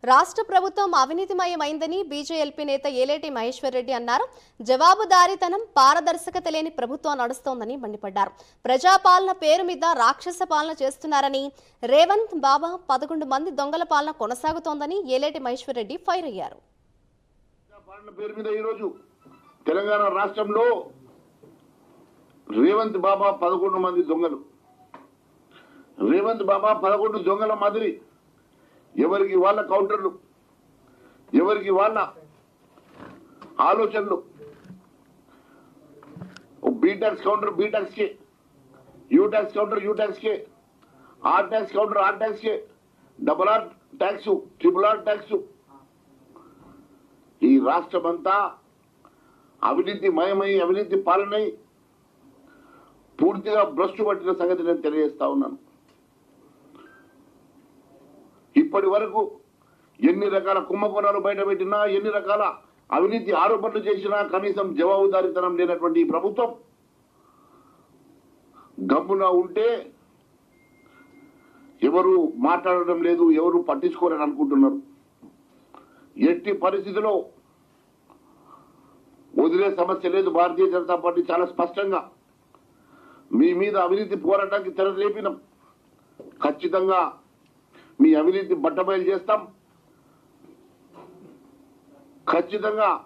రాష్ట్ర ప్రభుత్వం అవినీతిమయమైందని బీజేఎల్పీ నేత ఏలేటి మహేశ్వర్ రెడ్డి అన్నారు. జవాబుదారీతనం, పారదర్శకత లేని ప్రభుత్వం నడుస్తోందని మండిపడ్డారు. ప్రజాపాలన పేరు మీద రాక్షస పాలన చేస్తున్నారని, రేవంత్ బాబా 11 మంది దొంగల పాలన కొనసాగుతోందని ఏలేటి మహేశ్వర్ రెడ్డి ఫైర్ అయ్యారు. తెలంగాణ రాష్ట్రంలో రేవంత్ బాబా 11 మంది దొంగలు. రేవంత్ బాబా 11 దొంగల మాదిరి ఎవరికి వాళ్ళ కౌంటర్లు, ఎవరికి వాళ్ళ ఆలోచనలు. B tax counter B tax కే, U tax counter U tax కే, R tax counter R tax కే, double R tax, triple R tax. ఈ రాష్ట్రమంతా అవినీతి మయమై, అవినీతి పాలనై పూర్తిగా భ్రష్టు పట్టిన సంగతి నేను తెలియజేస్తా ఉన్నాను. ఇప్పటి వరకు ఎన్ని రకాల కుంభకోణాలు బయటపెట్టినా, ఎన్ని రకాల అవినీతి ఆరోపణలు చేసినా కనీసం జవాబుదారీతనం లేనటువంటి ఈ ప్రభుత్వం గమ్మున ఉంటే ఎవరు మాట్లాడడం లేదు, ఎవరు పట్టించుకోరని అనుకుంటున్నారు. ఎట్టి పరిస్థితిలో వదిలే సమస్య లేదు. భారతీయ జనతా పార్టీ చాలా స్పష్టంగా మీ మీద అవినీతి పోరాటానికి తెరలేపినాం. ఖచ్చితంగా మీ అవినీతి బట్టబయలు చేస్తాం. ఖచ్చితంగా